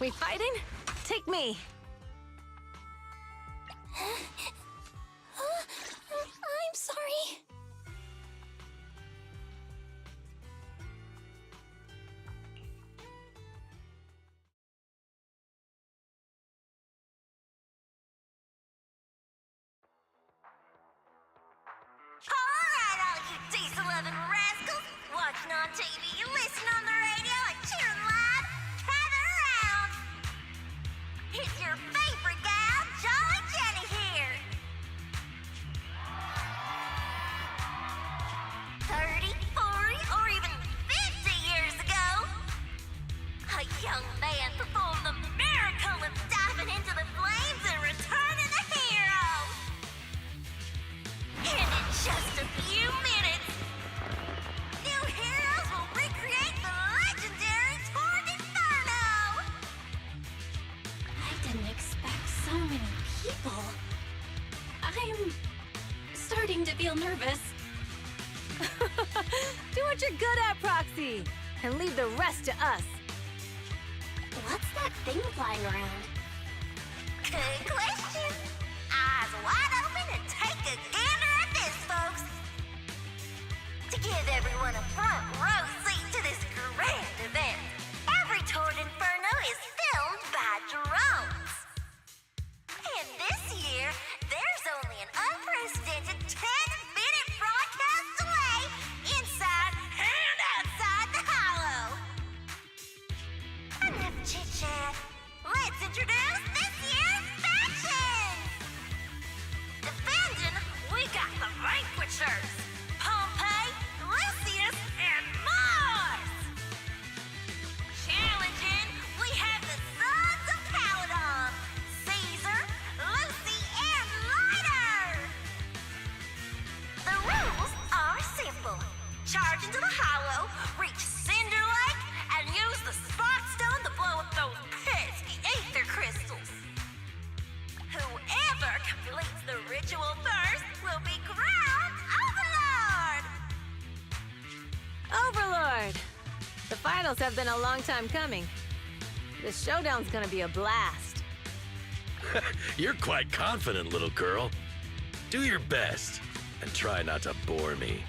We fighting? Take me. I'm sorry. Alright, all you diesel-loving rascals, watching on TV, listening on the radio, and cheering live, gather around! It's your favorite gal, Jolly Jenny here! 30, 40, or even 50 years ago, a young man performed the miracle of diving into the flames and returning a hero! And in just a few minutes, new heroes will recreate the legendary Torn Inferno! I didn't expect so many people. I'm starting to feel nervous. Do what you're good at, Proxy, and leave the rest to us. What's that thing flying around? Good question. Eyes wide open and take a gander at this, folks. To give everyone a front row seat to this grand event, every Torn Inferno is filmed by drones. And this year, there's only an unprecedented 10-minute broadcast delay inside and outside the Hollow. Enough chit-chat. Let's introduce this year's factions! Defending, we got the Vanquishers, Pompey, Lucius, and Mars! Challenging, we have the Sons of Paladon, Caesar, Lucy, and Lighter! The rules are simple. Charge into the Hollow, reach Cinder Lake, and use the Spark Stone to blow up those pesky ether crystals. Whoever completes the ritual first will be crowned Overlord! Overlord! The finals have been a long time coming. This showdown's gonna be a blast. You're quite confident, little girl. Do your best, and try not to bore me.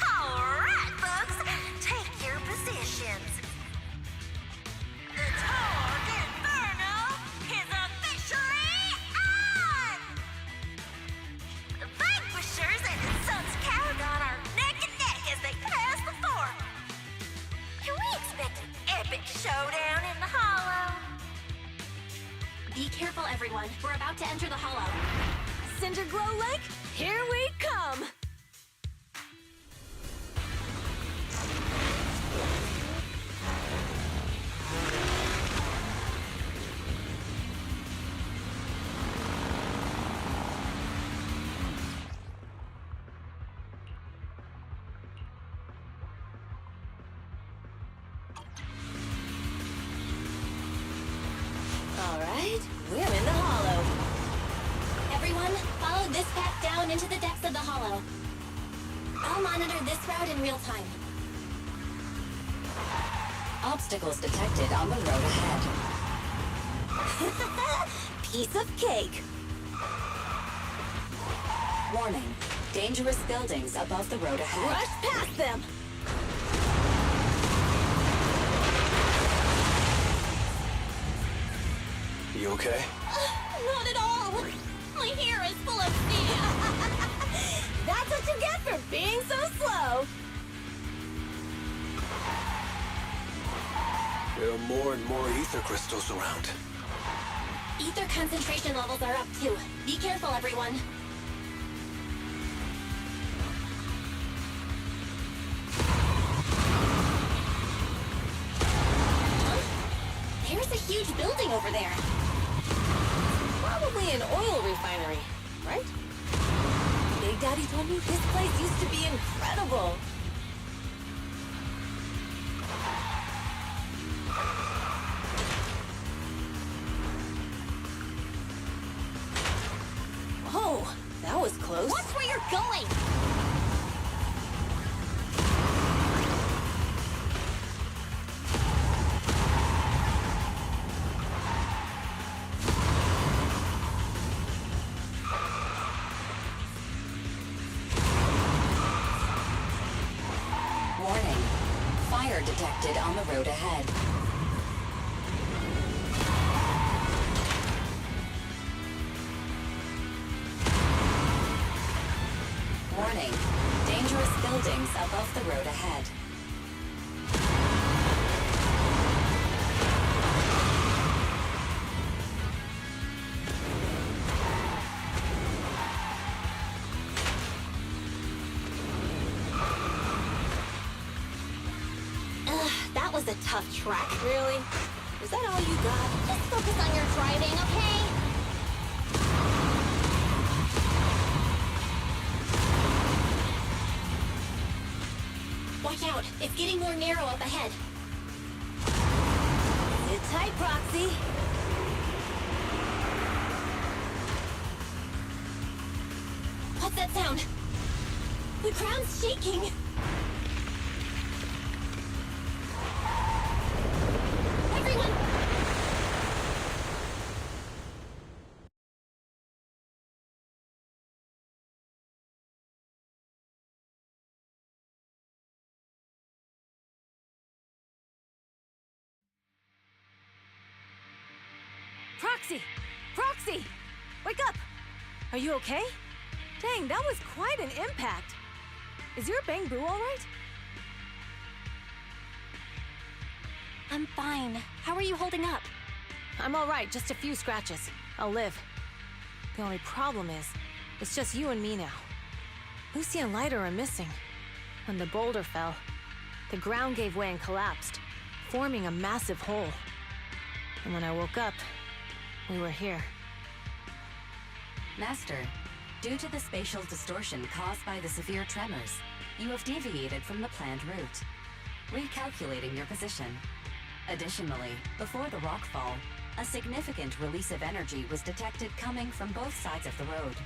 Alright, folks, take your positions. The Torn Inferno is officially on! The Vanquishers and the Sons of Paladon are neck and neck as they pass the fort. Can we expect an epic showdown in the Hollow? Be careful, everyone. We're about to enter the Hollow. Cinderglow Lake, here we come! All right, we're in the Hollow. Everyone, follow this path down into the depths of the Hollow. I'll monitor this route in real time. Obstacles detected on the road ahead. Piece of cake. Warning. Dangerous buildings above the road ahead. Rush past them! You okay? Not at all! My hair is full of steam! That's what you get for being so slow! There are more and more ether crystals around. Ether concentration levels are up too. Be careful, everyone. There's a huge building over there. Probably an oil refinery, right? Big Daddy told me this place used to be incredible. Oh, that was close. Watch where you're going! Ether detected on the road ahead. Warning. Dangerous buildings above the road ahead. That was a tough track. Really? Is that all you got? Just focus on your driving, okay? Watch out, it's getting more narrow up ahead. Sit tight, Proxy. What's that sound? The ground's shaking. Everyone! Proxy! Proxy! Wake up! Are you okay? Dang, that was quite an impact. Is your bang boo all right? I'm fine. How are you holding up? I'm all right, just a few scratches. I'll live. The only problem is, it's just you and me now. Lucy and Leiter are missing. When the boulder fell, the ground gave way and collapsed, forming a massive hole. And when I woke up, we were here. Master, due to the spatial distortion caused by the severe tremors, you have deviated from the planned route, recalculating your position. Additionally, before the rockfall, a significant release of energy was detected coming from both sides of the road.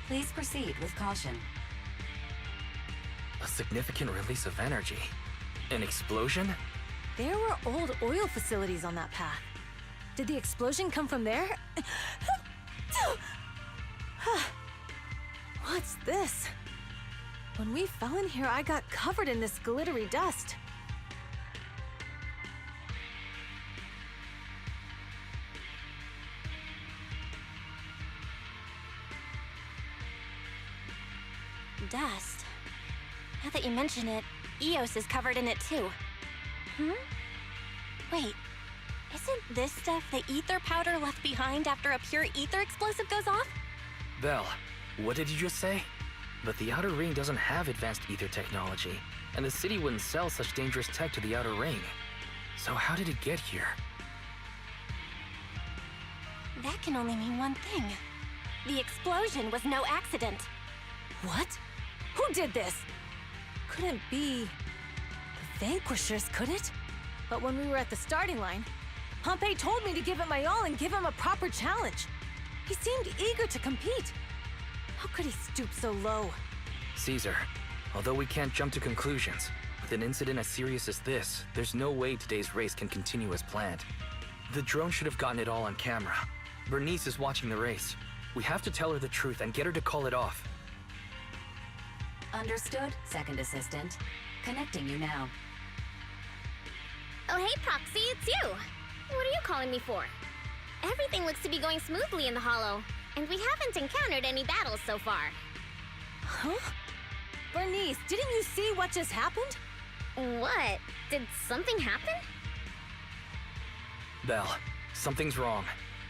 Please proceed with caution. A significant release of energy? An explosion? There were old oil facilities on that path. Did the explosion come from there? What's this? When we fell in here, I got covered in this glittery dust. Dust. Now that you mention it, Eos is covered in it too. Wait, isn't this stuff the ether powder left behind after a pure ether explosive goes off? Belle, what did you just say? But the Outer Ring doesn't have advanced ether technology, and the city wouldn't sell such dangerous tech to the Outer Ring. So how did it get here? That can only mean one thing. The explosion was no accident. What? Who did this? Couldn't be the Vanquishers, could it? But when we were at the starting line, Pompey told me to give it my all and give him a proper challenge. He seemed eager to compete. How could he stoop so low? Caesar, although we can't jump to conclusions, with an incident as serious as this, there's no way today's race can continue as planned. The drone should have gotten it all on camera. Bernice is watching the race. We have to tell her the truth and get her to call it off. Understood, Second Assistant. Connecting you now. Oh, hey, Proxy, it's you. What are you calling me for? Everything looks to be going smoothly in the Hollow, and we haven't encountered any battles so far. Huh? Bernice, didn't you see what just happened? What? Did something happen? Belle, something's wrong.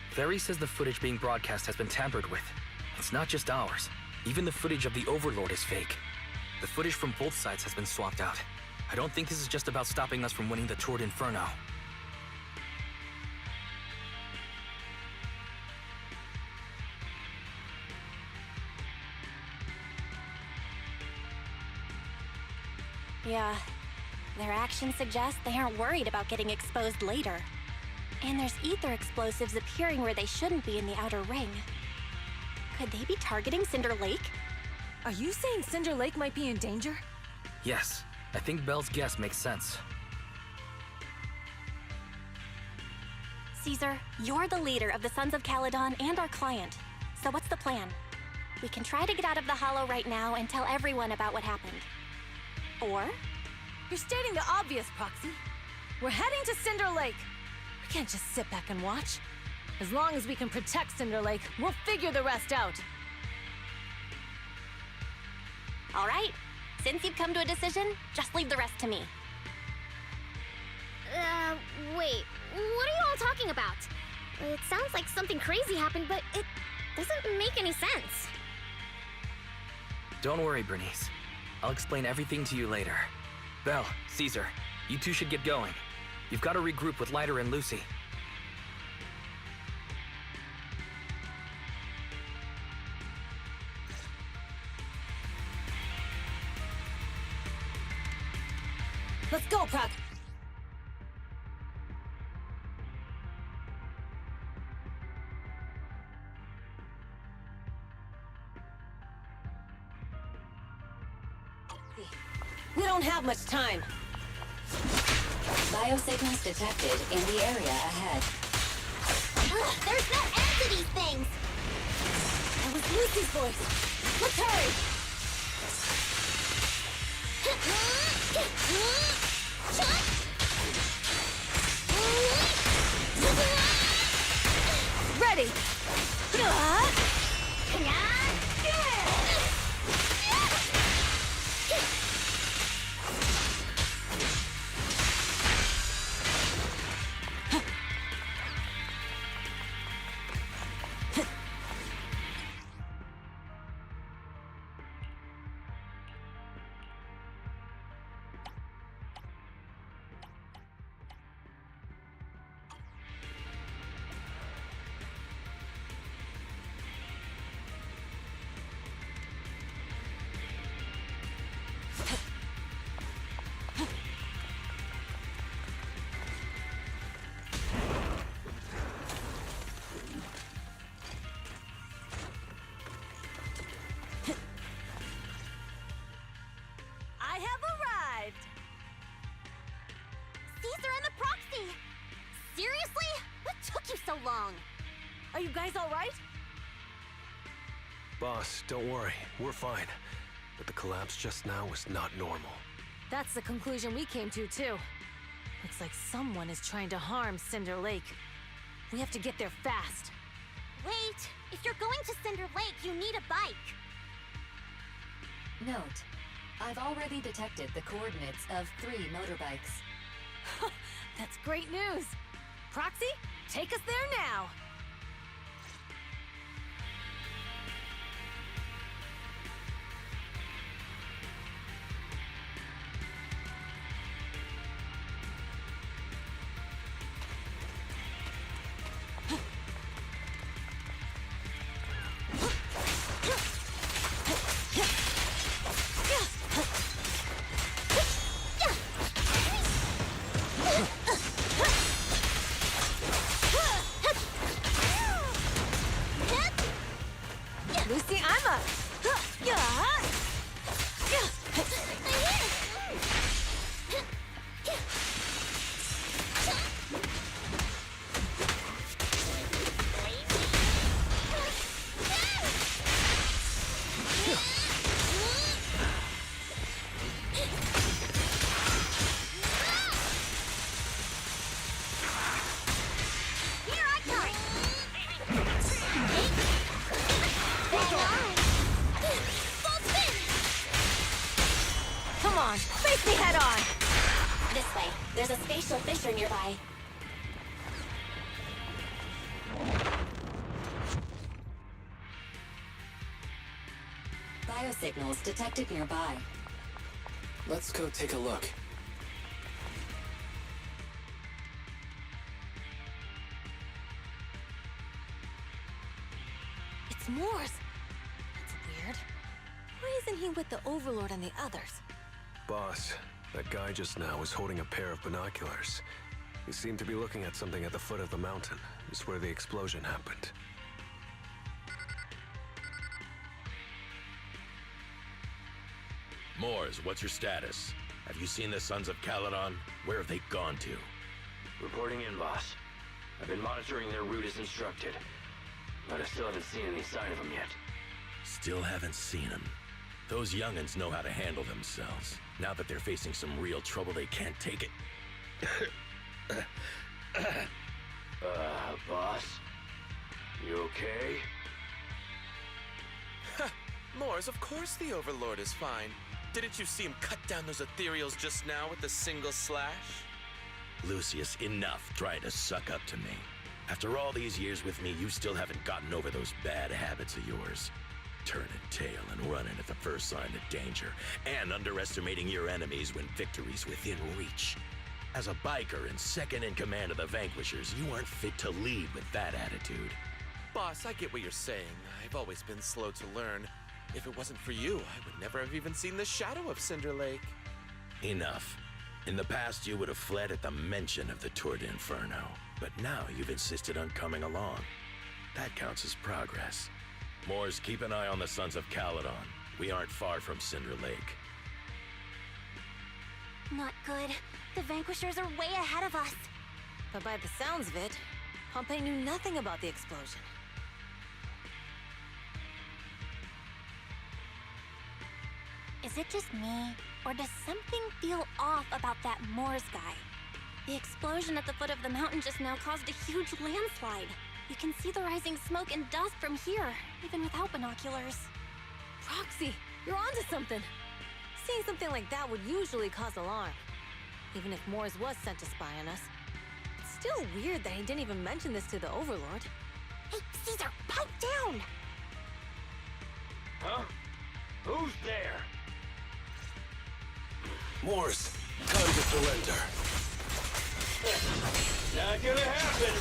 Ferry says the footage being broadcast has been tampered with. It's not just ours. Even the footage of the Overlord is fake. The footage from both sides has been swapped out. I don't think this is just about stopping us from winning the Tour d'Inferno. Yeah, their actions suggest they aren't worried about getting exposed later. And there's ether explosives appearing where they shouldn't be in the Outer Ring. Could they be targeting Cinder Lake? Are you saying Cinder Lake might be in danger? Yes, I think Belle's guess makes sense. Caesar, you're the leader of the Sons of Caledon and our client. So what's the plan? We can try to get out of the Hollow right now and tell everyone about what happened. Or You're stating the obvious, Proxy. We're heading to Cinder Lake. We can't just sit back and watch. As long as we can protect Cinder Lake, we'll figure the rest out. All right. Since you've come to a decision, just leave the rest to me. Wait. What are you all talking about? It sounds like something crazy happened, but it doesn't make any sense. Don't worry, Bernice. I'll explain everything to you later. Belle, Caesar, you two should get going. You've got to regroup with Lighter and Lucy. Let's go, Proc. We don't have much time. Biosignals detected in the area ahead. Ugh, there's no end to these things! That was Lucy's voice. Let's hurry! Ready! I have arrived! Caesar and the Proxy! Seriously? What took you so long? Are you guys all right? Boss, don't worry. We're fine. But the collapse just now was not normal. That's the conclusion we came to, too. Looks like someone is trying to harm Cinder Lake. We have to get there fast. Wait! If you're going to Cinder Lake, you need a bike! Note, I've already detected the coordinates of 3 motorbikes. That's great news. Proxy, take us there now. Lucy, I'm up. Come on, face me head on. This way. There's a spatial fissure nearby. Biosignals detected nearby. Let's go take a look. It's Moore's. That's weird. Why isn't he with the Overlord and the others? Boss, that guy just now was holding a pair of binoculars. He seemed to be looking at something at the foot of the mountain. It's where the explosion happened. Moors, what's your status? Have you seen the Sons of Caledon? Where have they gone to? Reporting in, boss. I've been monitoring their route as instructed, but I still haven't seen any sign of them yet. Still haven't seen him. Those young'uns know how to handle themselves. Now that they're facing some real trouble, they can't take it. Boss? You okay? Morris, of course the Overlord is fine. Didn't you see him cut down those ethereals just now with a single slash? Lucius, enough trying to suck up to me. After all these years with me, you still haven't gotten over those bad habits of yours. Turning tail and running at the first sign of danger, and underestimating your enemies when victory's within reach. As a biker and second in command of the Vanquishers, you aren't fit to lead with that attitude. Boss, I get what you're saying. I've always been slow to learn. If it wasn't for you, I would never have even seen the shadow of Cinder Lake. Enough. In the past, you would have fled at the mention of the Tour d'Inferno, but now you've insisted on coming along. That counts as progress. Moors, keep an eye on the Sons of Caledon. We aren't far from Cinder Lake. Not good. The Vanquishers are way ahead of us. But by the sounds of it, Pompey knew nothing about the explosion. Is it just me, or does something feel off about that Moors guy? The explosion at the foot of the mountain just now caused a huge landslide. You can see the rising smoke and dust from here, even without binoculars. Roxy, you're onto something. Seeing something like that would usually cause alarm. Even if Moors was sent to spy on us. It's still weird that he didn't even mention this to the Overlord. Hey, Caesar, pipe down! Huh? Who's there? Morse, time to surrender. Not gonna happen!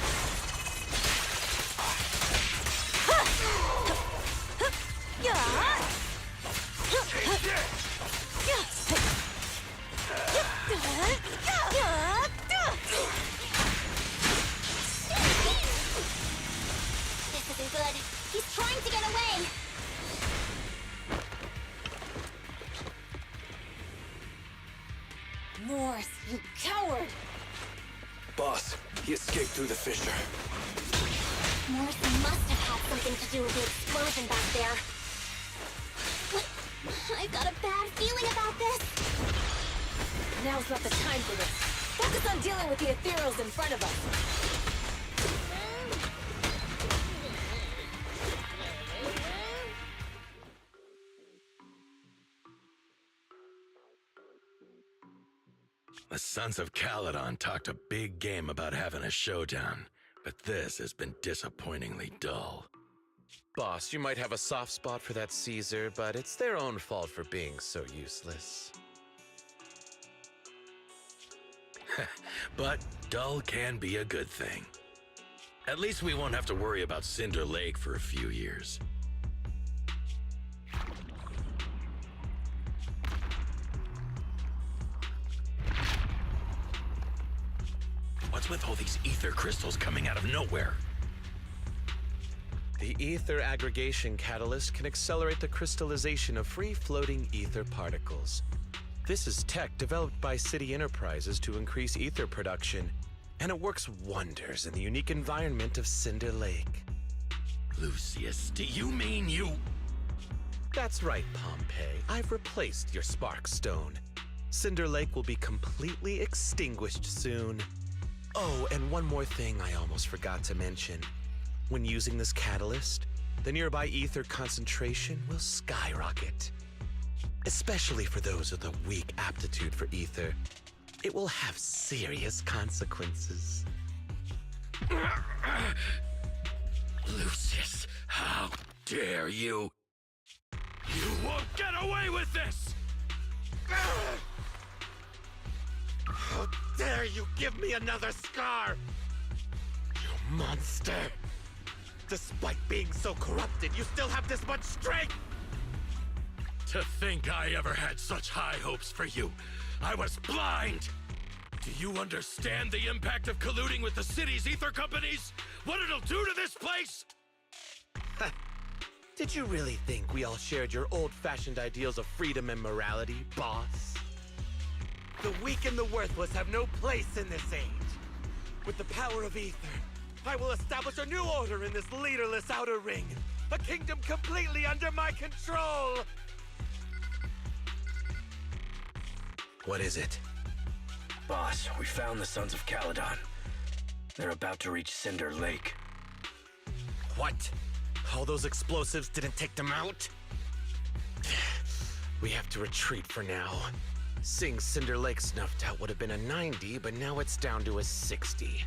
This isn't good. He's trying to get away. Morse, you coward! Boss, he escaped through the fissure. Morse must have had something to do with the explosion back there. I've got a bad feeling about this. Now's not the time for this. Focus on dealing with the ethereals in front of us. The Sons of Caledon talked a big game about having a showdown, but this has been disappointingly dull. Boss, you might have a soft spot for that Caesar, but it's their own fault for being so useless. But dull can be a good thing. At least we won't have to worry about Cinder Lake for a few years. What's with all these ether crystals coming out of nowhere? The ether aggregation catalyst can accelerate the crystallization of free-floating ether particles. This is tech developed by City Enterprises to increase ether production, and it works wonders in the unique environment of Cinder Lake. Lucius, do you mean you... That's right, Pompey. I've replaced your spark stone. Cinder Lake will be completely extinguished soon. Oh, and one more thing I almost forgot to mention. When using this catalyst, the nearby ether concentration will skyrocket. Especially for those with a weak aptitude for ether, it will have serious consequences. Lucius, how dare you? You won't get away with this! How dare you give me another scar! You monster! Despite being so corrupted, you still have this much strength! To think I ever had such high hopes for you. I was blind! Do you understand the impact of colluding with the city's ether companies? What it'll do to this place? Did you really think we all shared your old-fashioned ideals of freedom and morality, boss? The weak and the worthless have no place in this age. With the power of ether, I will establish a new order in this leaderless outer ring. A kingdom completely under my control! What is it? Boss, we found the Sons of Caledon. They're about to reach Cinder Lake. What? All those explosives didn't take them out? We have to retreat for now. Seeing Cinder Lake snuffed out would have been a 90, but now it's down to a 60.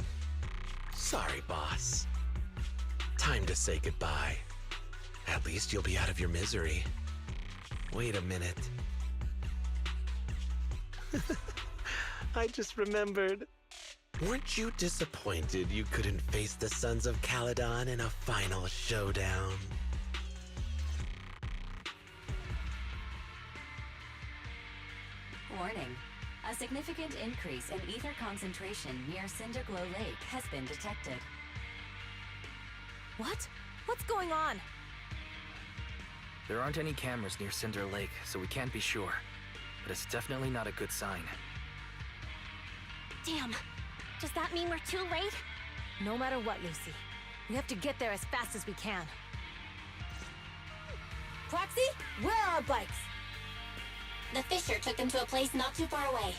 Sorry, boss. Time to say goodbye. At least you'll be out of your misery. Wait a minute. I just remembered. Weren't you disappointed you couldn't face the Sons of Caledon in a final showdown? Warning. A significant increase in ether concentration near Cinderglow Lake has been detected. What? What's going on? There aren't any cameras near Cinder Lake, so we can't be sure. But it's definitely not a good sign. Damn. Does that mean we're too late? No matter what, Lucy. We have to get there as fast as we can. Proxy, where are our bikes? The Fisher took them to a place not too far away.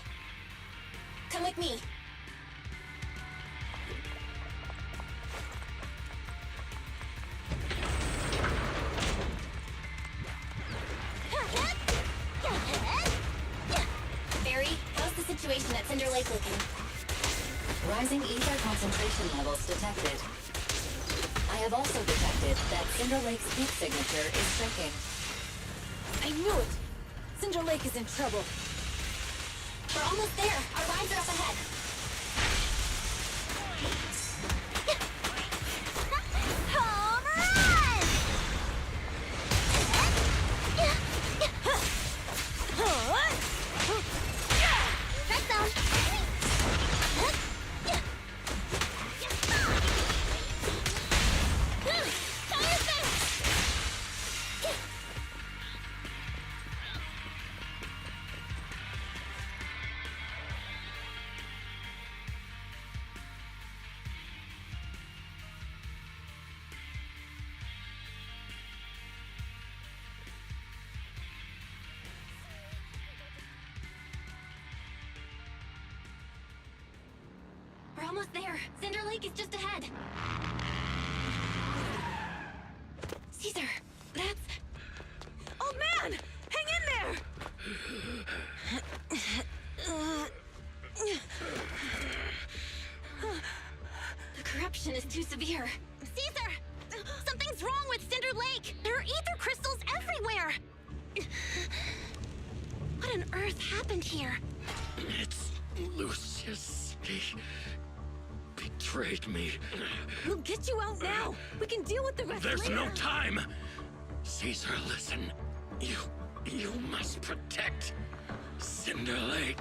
Come with me. Barry, how's the situation at Cinder Lake looking? Rising ether concentration levels detected. I have also detected that Cinder Lake's heat signature is shrinking. I knew it! Cinder Lake is in trouble. We're almost there. Our rides are up ahead. Home run! Strike zone. We're almost there. Cinder Lake is just ahead. Caesar, that's... Oh man! Hang in there! The corruption is too severe. Caesar! Something's wrong with Cinder Lake! There are ether crystals everywhere! What on earth happened here? It's Lucius. He betrayed me. We'll get you out now! We can deal with the rest There's later! no time! Caesar, listen. You must protect Cinder Lake.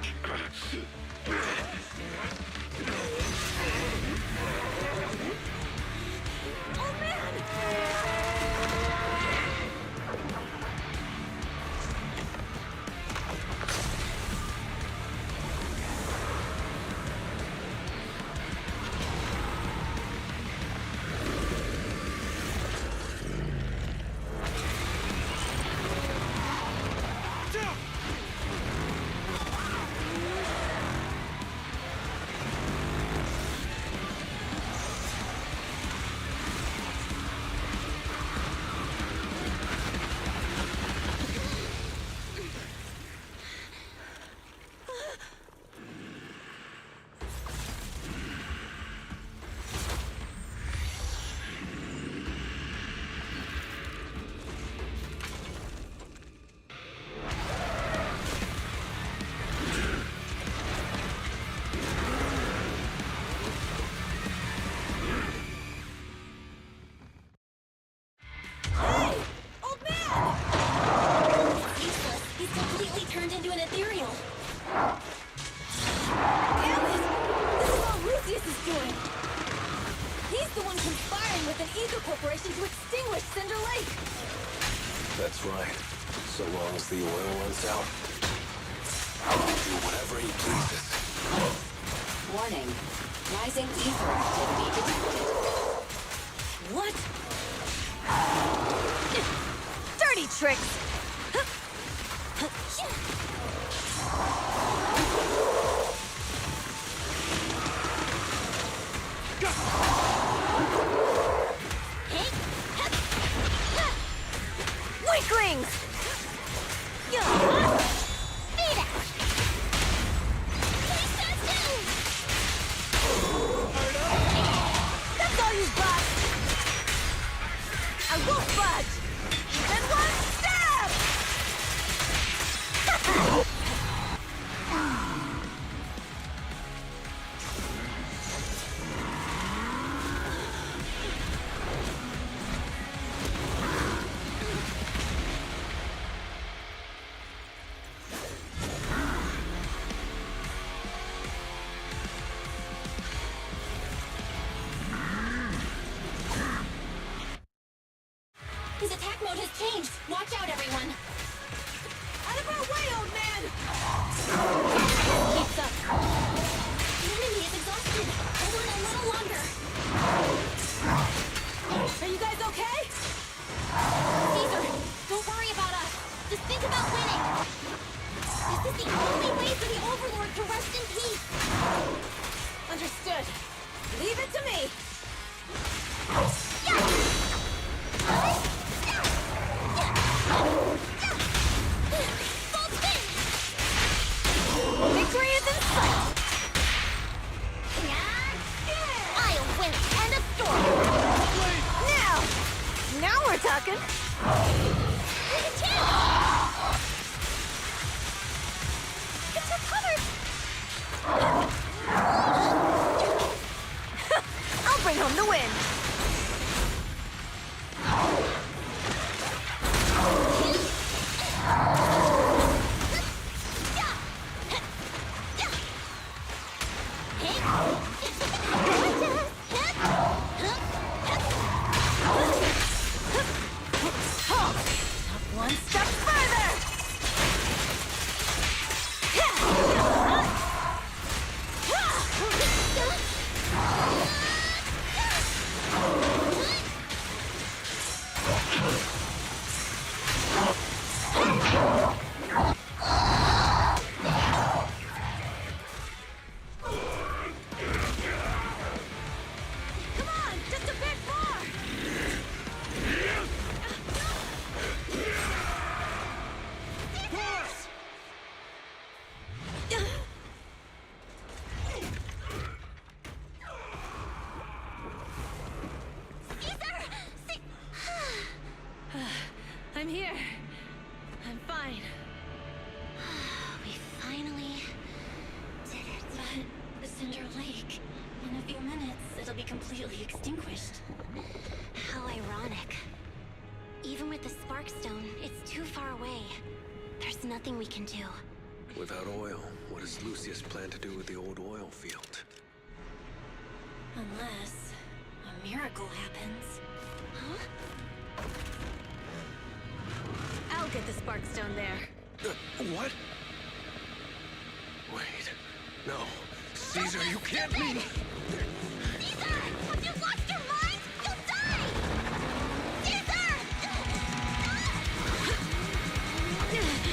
Oh man! He's completely turned into an ethereal. Damn it! This is all Lucius is doing! He's the one conspiring with an ether corporation to extinguish Cinder Lake! That's right. So long as the oil runs out, I'll do whatever he pleases. Warning. Rising ether activity detected. What? Dirty tricks! Just think about winning! This is the only way for the Overlord to rest in peace! Understood. Leave it to me. Full spin! Victory is in sight. I'll win it! End of story! Now we're talking. There's a chance! It's recovered! I'll bring home the win. One step further. Come on, just a bit more. I'm here. I'm fine. We finally did it. But the Cinder Lake, in a few minutes, it'll be completely extinguished. How ironic. Even with the Sparkstone, it's too far away. There's nothing we can do. Without oil, what does Lucius plan to do with the old oil field? Unless a miracle happens. Huh? I'll get the Sparkstone there. What? Wait. No. Caesar, you can't mean... Caesar! Have you lost your mind? You'll die! Caesar!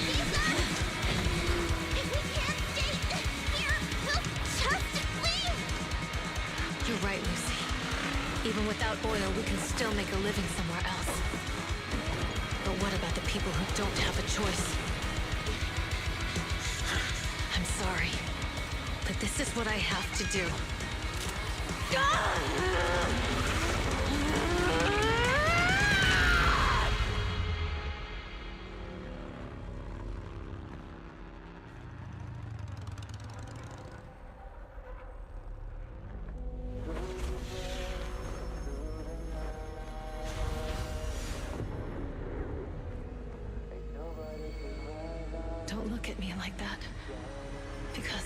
Caesar! If we can't stay here, we'll just leave! You're right, Lucy. Even without oil, we can still make a living somewhere else. But what about the people who don't have a choice? I'm sorry, but this is what I have to do. Don't look at me like that, because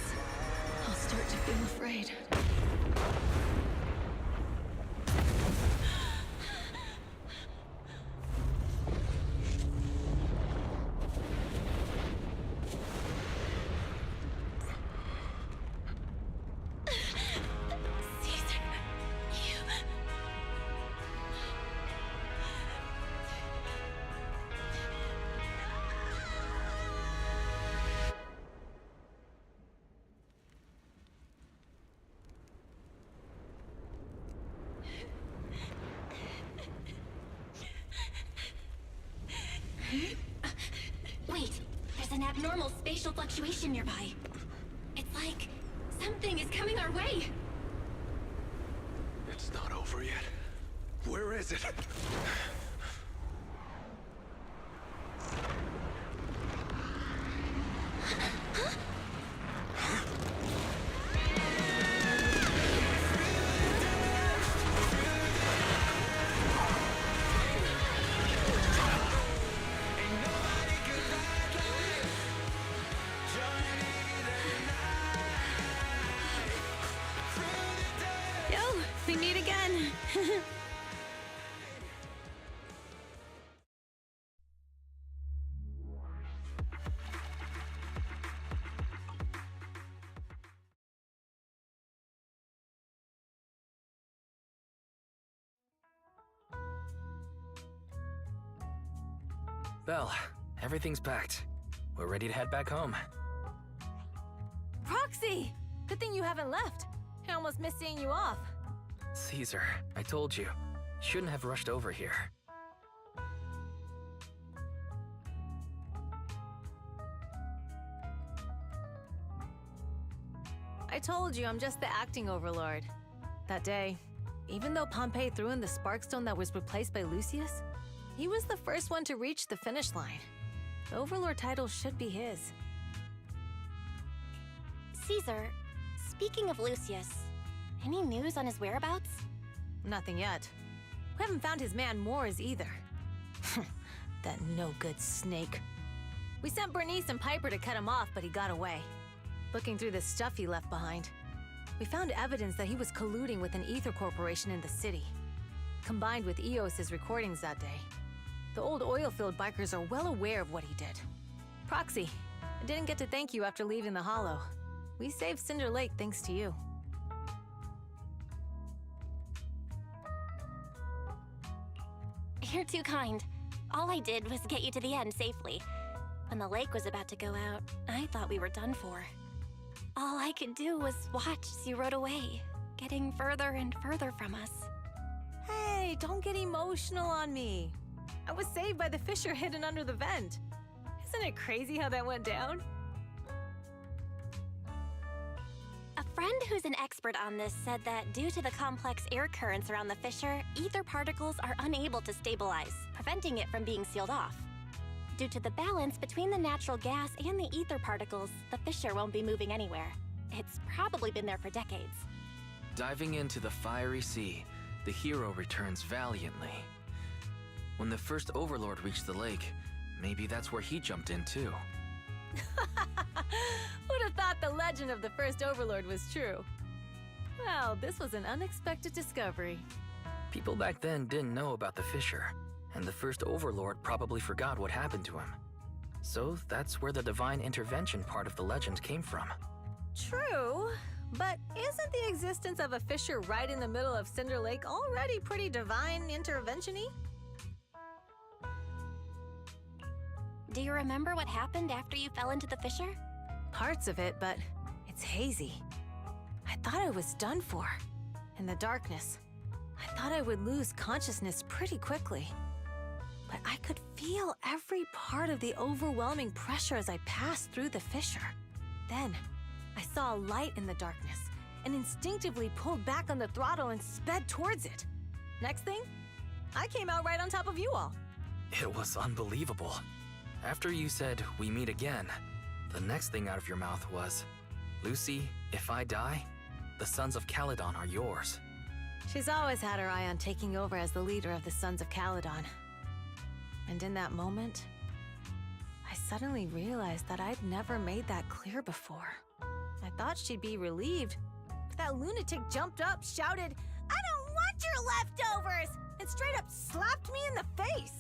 I'll start to feel afraid. Caesar, you... Wait, there's an abnormal spatial fluctuation nearby. It's like something is coming our way. It's not over yet. Where is it? Yo, we meet again. Well, Everything's packed. We're ready to head back home. Proxy! Good thing you haven't left. I almost missed seeing you off. Caesar, I told you. Shouldn't have rushed over here. I told you I'm just the acting overlord. That day, even though Pompey threw in the Sparkstone that was replaced by Lucius, he was the first one to reach the finish line. The overlord title should be his. Caesar, speaking of Lucius, any news on his whereabouts? Nothing yet. We haven't found his man Moors either. That no-good snake. We sent Bernice and Piper to cut him off, but he got away. Looking through the stuff he left behind, we found evidence that he was colluding with an ether corporation in the city, combined with Eos's recordings that day. The old oil-field bikers are well aware of what he did. Proxy, I didn't get to thank you after leaving the Hollow. We saved Cinder Lake thanks to you. You're too kind. All I did was get you to the end safely. When the lake was about to go out, I thought we were done for. All I could do was watch as you rode away, getting further and further from us. Hey, don't get emotional on me. I was saved by the fissure hidden under the vent. Isn't it crazy how that went down? A friend who's an expert on this said that due to the complex air currents around the fissure, ether particles are unable to stabilize, preventing it from being sealed off. Due to the balance between the natural gas and the ether particles, the fissure won't be moving anywhere. It's probably been there for decades. Diving into the fiery sea, the hero returns valiantly. When the first overlord reached the lake, maybe that's where he jumped in too. Who'd have thought the legend of the first overlord was true? Well, this was an unexpected discovery. People back then didn't know about the fissure, and the first overlord probably forgot what happened to him. So that's where the divine intervention part of the legend came from. True, but isn't the existence of a fissure right in the middle of Cinder Lake already pretty divine intervention-y? Do you remember what happened after you fell into the fissure? Parts of it, but it's hazy. I thought I was done for. In the darkness, I thought I would lose consciousness pretty quickly. But I could feel every part of the overwhelming pressure as I passed through the fissure. Then, I saw a light in the darkness and instinctively pulled back on the throttle and sped towards it. Next thing, I came out right on top of you all. It was unbelievable. After you said, "We meet again," the next thing out of your mouth was, "Lucy, if I die, the Sons of Caledon are yours." She's always had her eye on taking over as the leader of the Sons of Caledon. And in that moment, I suddenly realized that I'd never made that clear before. I thought she'd be relieved, but that lunatic jumped up, shouted, "I don't want your leftovers!" and straight up slapped me in the face.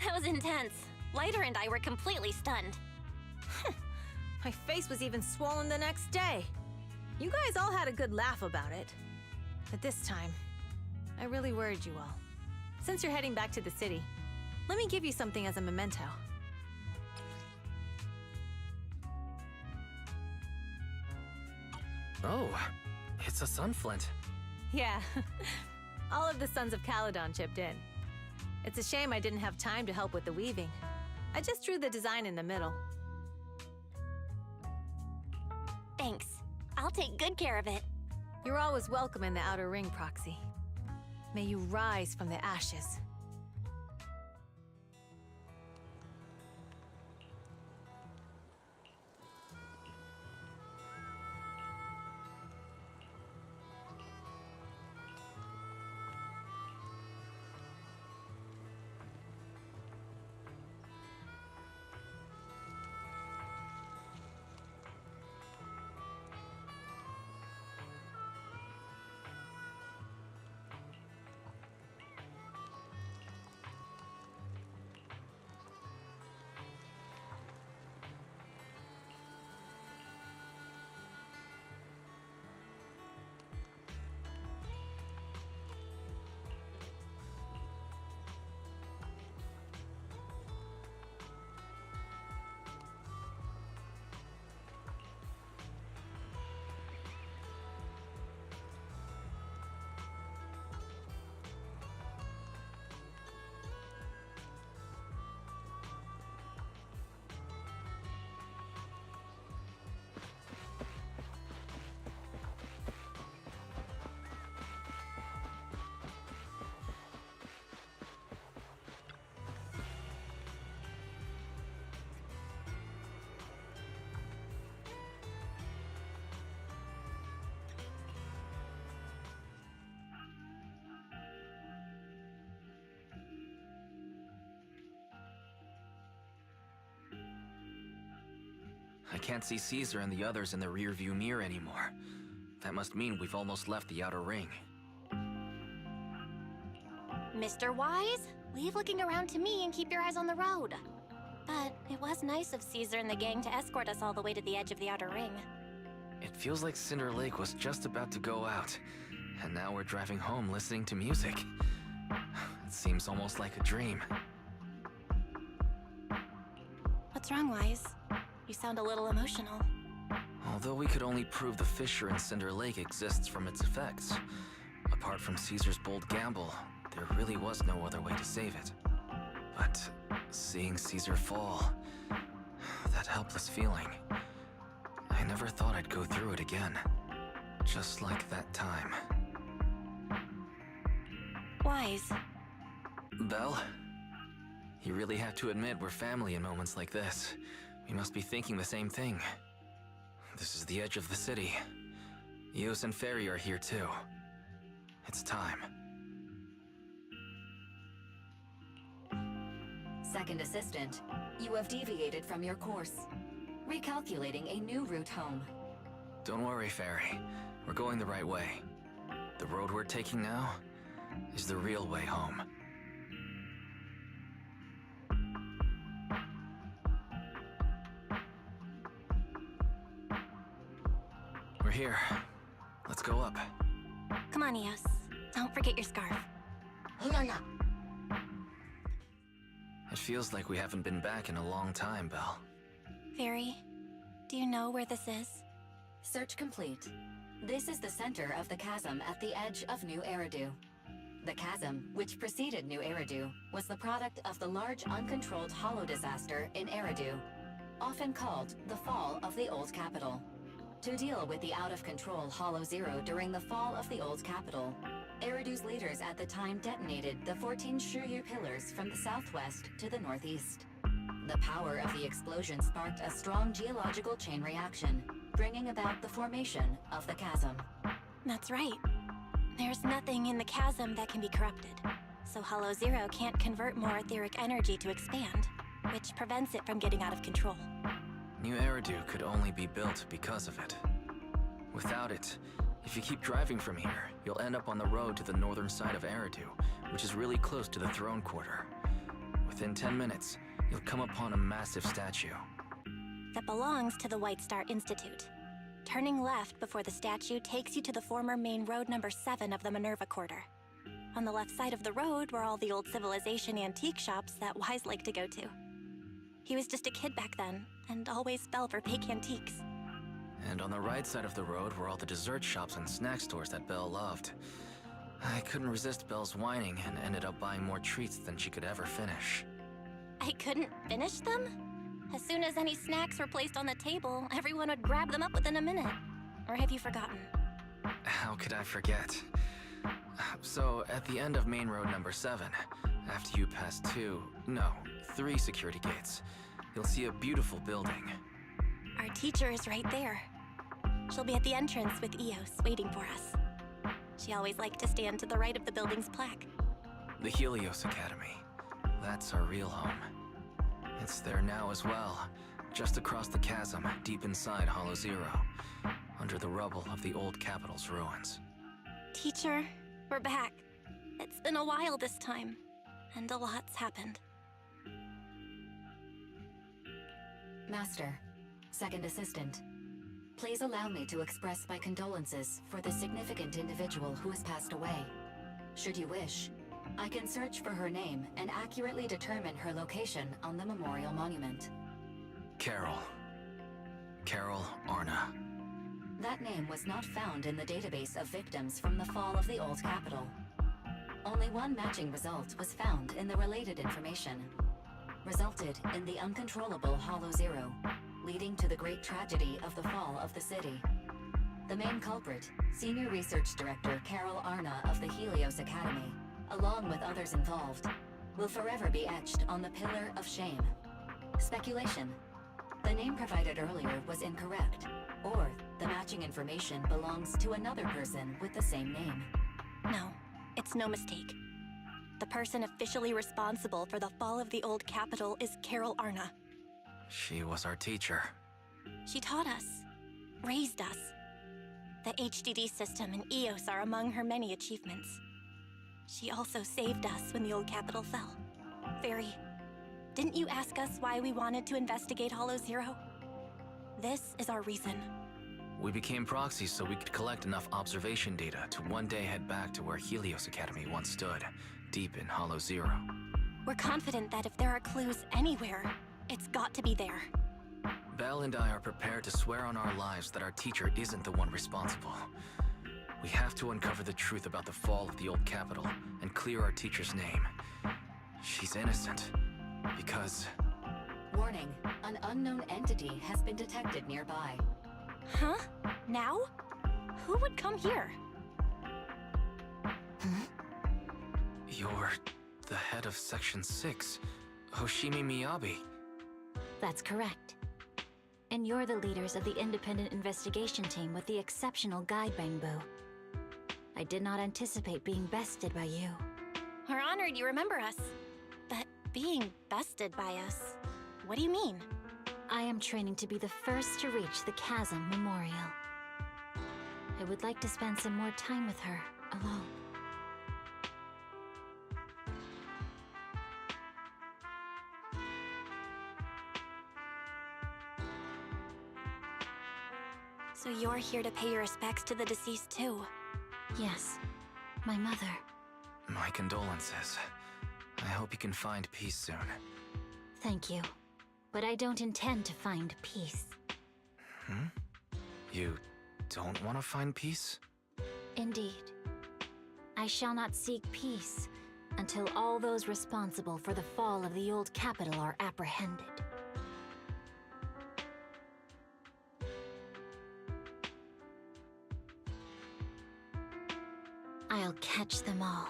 That was intense. Lighter and I were completely stunned. My face was even swollen the next day. You guys all had a good laugh about it. But this time, I really worried you all. Since you're heading back to the city, let me give you something as a memento. Oh, it's a sunflint. Yeah, all of the Sons of Caledon chipped in. It's a shame I didn't have time to help with the weaving. I just drew the design in the middle. Thanks. I'll take good care of it. You're always welcome in the Outer Ring, Proxy. May you rise from the ashes. can't see Caesar and the others in the rearview mirror anymore. That must mean we've almost left the outer ring. Mr. Wise, leave looking around to me and keep your eyes on the road. But it was nice of Caesar and the gang to escort us all the way to the edge of the outer ring. It feels like Cinder Lake was just about to go out, and now we're driving home listening to music. It seems almost like a dream. What's wrong, Wise? You sound a little emotional. Although we could only prove the fissure in Cinder Lake exists from its effects, apart from Caesar's bold gamble, there really was no other way to save it. But seeing Caesar fall, that helpless feeling, I never thought I'd go through it again. Just like that time. Wise. Belle? You really have to admit we're family in moments like this. We must be thinking the same thing. This is the edge of the city. Eos and Ferry are here too. It's time. Second Assistant, you have deviated from your course. Recalculating a new route home. Don't worry, Ferry. We're going the right way. The road we're taking now is the real way home. We're here. Let's go up. Come on, Eos. Don't forget your scarf. It feels like we haven't been back in a long time, Belle. Fairy, do you know where this is? Search complete. This is the center of the chasm at the edge of New Eridu. The chasm, which preceded New Eridu, was the product of the large uncontrolled hollow disaster in Eridu, often called the fall of the Old Capital. To deal with the out-of-control Hollow Zero during the fall of the Old Capital, Eridu's leaders at the time detonated the 14 Shiryu pillars from the southwest to the northeast. The power of the explosion sparked a strong geological chain reaction, bringing about the formation of the chasm. That's right. There's nothing in the chasm that can be corrupted, so Hollow Zero can't convert more etheric energy to expand, which prevents it from getting out of control. New Eridu could only be built because of it. Without it, if you keep driving from here, you'll end up on the road to the northern side of Eridu, which is really close to the throne quarter. Within 10 minutes, you'll come upon a massive statue. That belongs to the White Star Institute. Turning left before the statue takes you to the former main road number 7 of the Minerva Quarter. On the left side of the road were all the old civilization antique shops that Wise liked to go to. He was just a kid back then, and always fell for fake antiques. And on the right side of the road were all the dessert shops and snack stores that Belle loved. I couldn't resist Belle's whining and ended up buying more treats than she could ever finish. I couldn't finish them? As soon as any snacks were placed on the table, everyone would grab them up within a minute. Or have you forgotten? How could I forget? So, at the end of main road number 7, after you pass 3 security gates, you'll see a beautiful building. Our teacher is right there. She'll be at the entrance with Eos, waiting for us. She always liked to stand to the right of the building's plaque. The Helios Academy. That's our real home. It's there now as well, just across the chasm, deep inside Hollow Zero, under the rubble of the old capital's ruins. Teacher, we're back. It's been a while this time, and a lot's happened. Master, Second Assistant, please allow me to express my condolences for the significant individual who has passed away. Should you wish, I can search for her name and accurately determine her location on the memorial monument. Carol Arna. That name was not found in the database of victims from the fall of the Old Capital. Only one matching result was found in the related information. Resulted in the uncontrollable Hollow Zero, leading to the great tragedy of the fall of the city. The main culprit, Senior Research Director Carol Arna of the Helios Academy, along with others involved, will forever be etched on the Pillar of Shame. Speculation. The name provided earlier was incorrect, or the matching information belongs to another person with the same name. No, it's no mistake. The person officially responsible for the fall of the Old Capital is Carol Arna. She was our teacher. She taught us, raised us. The HDD system and EOS are among her many achievements. She also saved us when the old capital fell. Fairy, didn't you ask us why we wanted to investigate Hollow Zero? This is our reason. We became proxies so we could collect enough observation data to one day head back to where Helios Academy once stood, deep in Hollow Zero. We're confident that if there are clues anywhere, it's got to be there. Belle and I are prepared to swear on our lives that our teacher isn't the one responsible. We have to uncover the truth about the fall of the old capital and clear our teacher's name. She's innocent, because... Warning, an unknown entity has been detected nearby. Huh? Now? Who would come here? You're the head of Section 6, Hoshimi Miyabi. That's correct. And you're the leaders of the independent investigation team with the exceptional guide, Bangbu. I did not anticipate being bested by you. We're honored you remember us. But being bested by us, what do you mean? I am training to be the first to reach the Chasm Memorial. I would like to spend some more time with her, alone. So you're here to pay your respects to the deceased too? Yes, my mother. My condolences. I hope you can find peace soon. Thank you. But I don't intend to find peace. You don't want to find peace? Indeed. I shall not seek peace until all those responsible for the fall of the old capital are apprehended. I'll catch them all.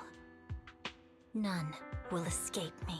None will escape me.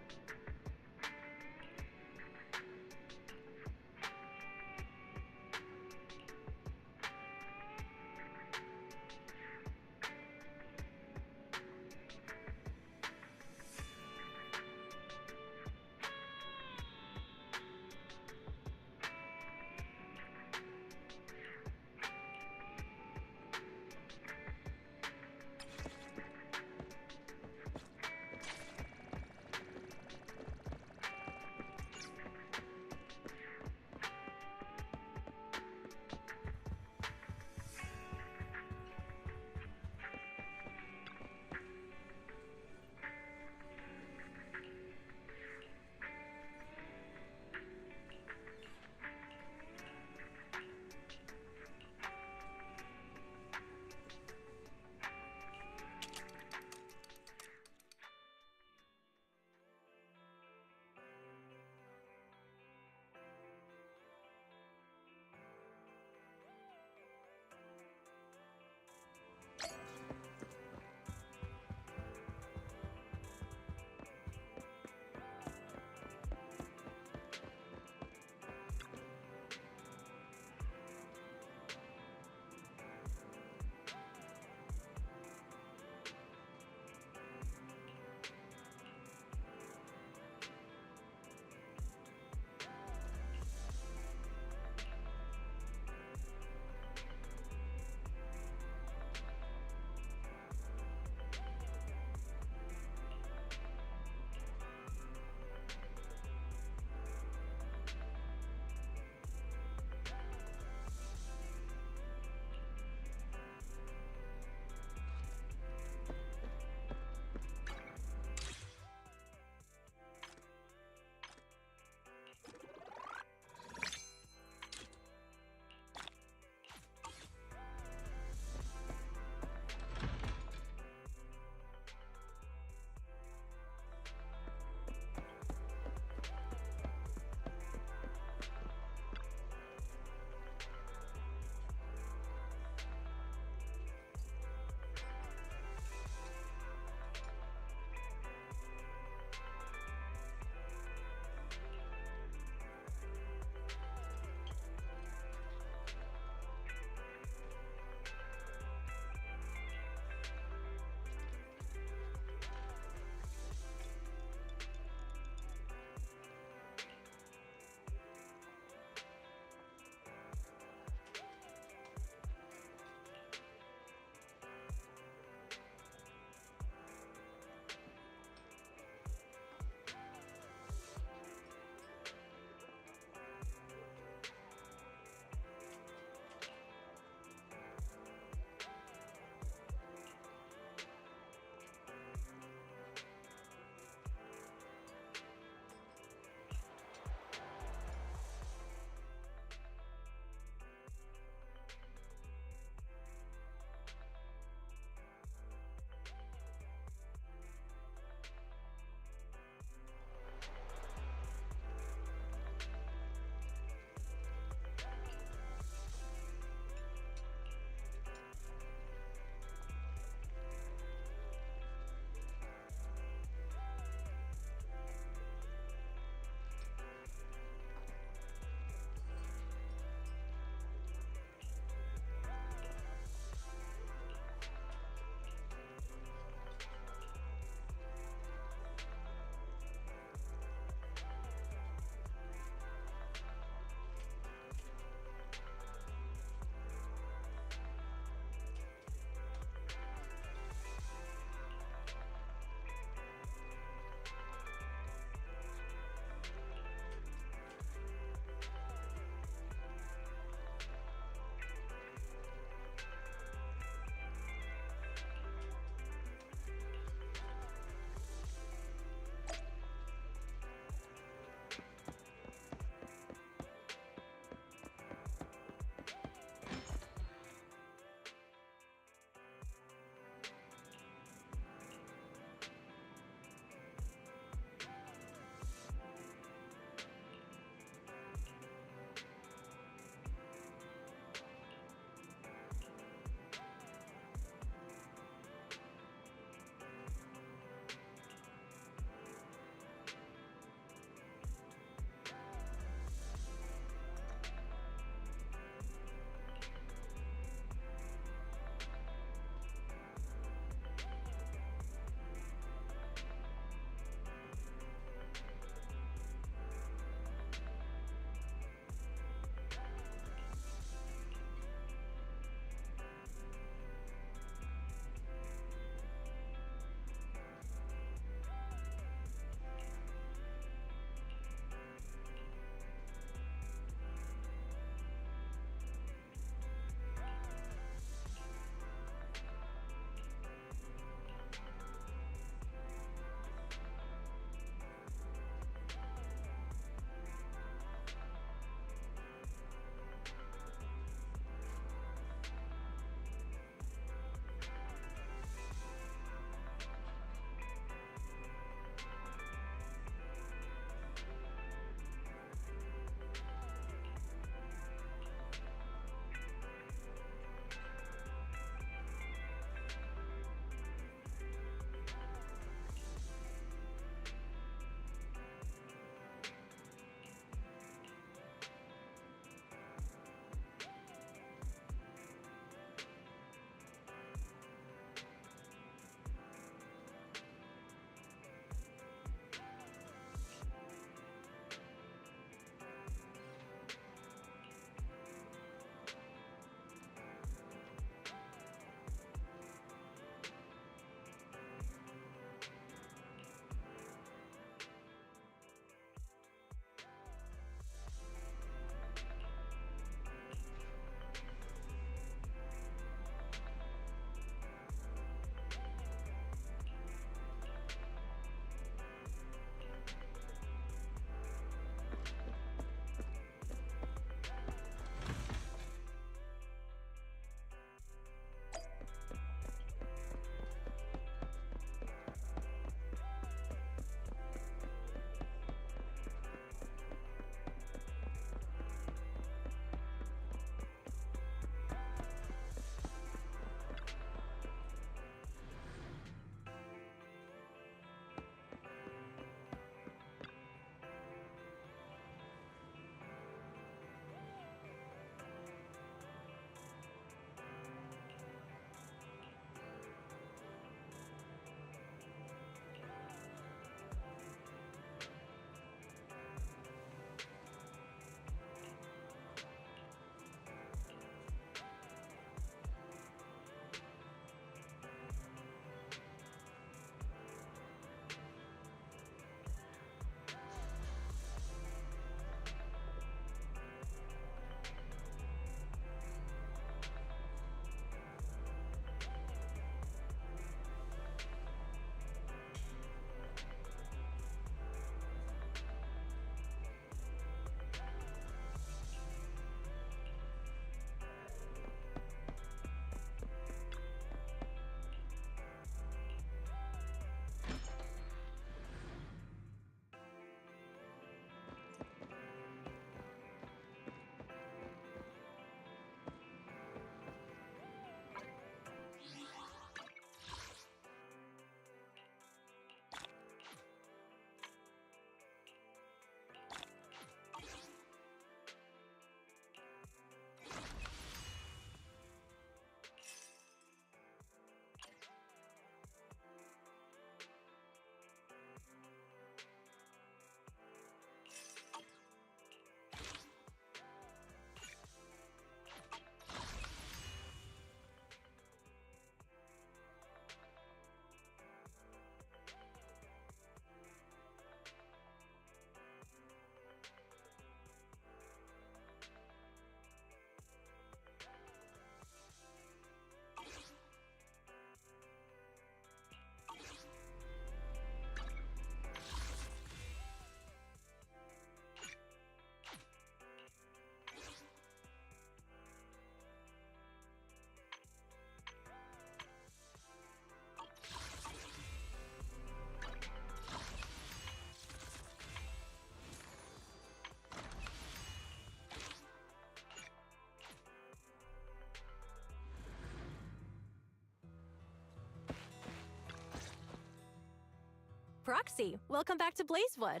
Proxy, welcome back to Blazewood.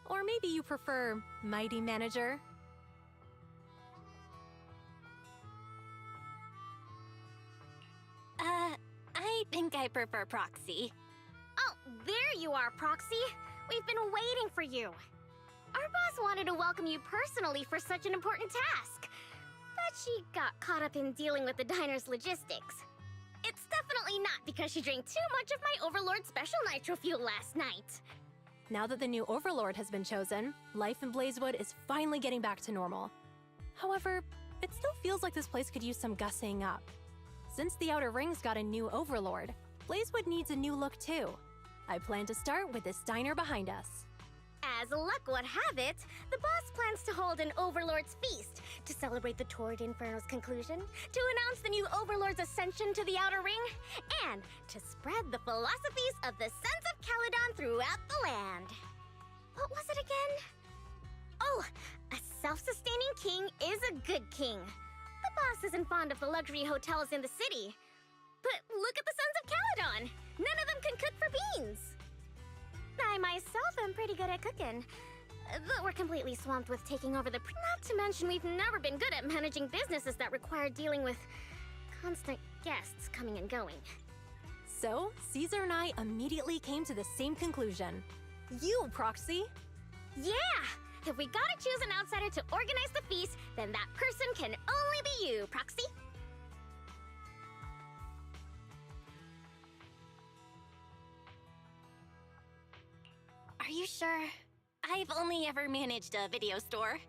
Or maybe you prefer Mighty Manager. I think I prefer Proxy. Oh, there you are, Proxy. We've been waiting for you. Our boss wanted to welcome you personally for such an important task. But she got caught up in dealing with the diner's logistics. It's definitely not because she drank too much of my Overlord special nitro fuel last night. Now that the new Overlord has been chosen, life in Blazewood is finally getting back to normal. However, it still feels like this place could use some gussying up. Since the Outer Rings got a new Overlord, Blazewood needs a new look too. I plan to start with this diner behind us. As luck would have it, the boss plans to hold an Overlord's Feast to celebrate the Torrid Inferno's conclusion, to announce the new Overlord's ascension to the Outer Ring, and to spread the philosophies of the Sons of Caledon throughout the land. What was it again? Oh, a self-sustaining king is a good king. The boss isn't fond of the luxury hotels in the city. But look at the Sons of Caledon! None of them can cook for beans! I myself am pretty good at cooking, but we're completely swamped with taking over the... Not to mention we've never been good at managing businesses that require dealing with constant guests coming and going. So, Caesar and I immediately came to the same conclusion. You, Proxy! Yeah! If we gotta choose an outsider to organize the feast, then that person can only be you, Proxy. Are you sure? I've only ever managed a video store.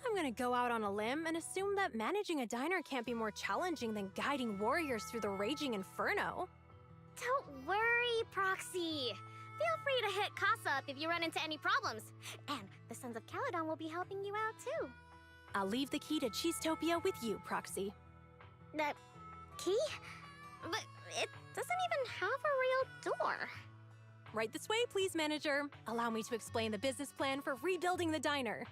I'm gonna go out on a limb and assume that managing a diner can't be more challenging than guiding warriors through the raging inferno. Don't worry, Proxy. Feel free to hit Casa up if you run into any problems. And the Sons of Caledon will be helping you out too. I'll leave the key to Cheesetopia with you, Proxy. The key? But it doesn't even have a real door. Right this way, please, manager. Allow me to explain the business plan for rebuilding the diner.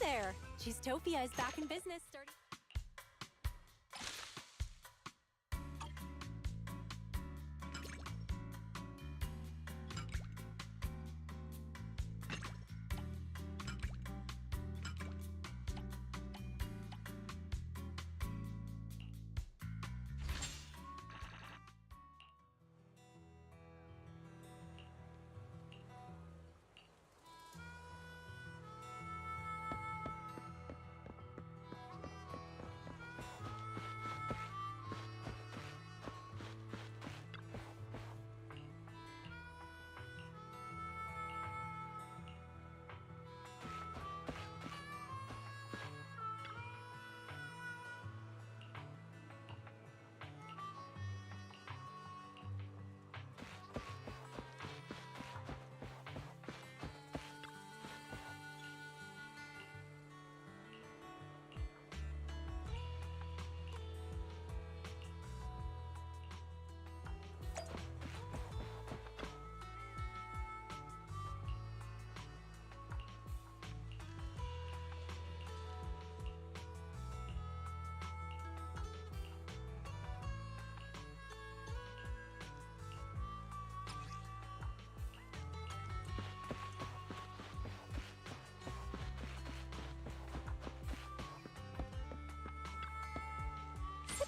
there! Cheesetopia is back in business starting...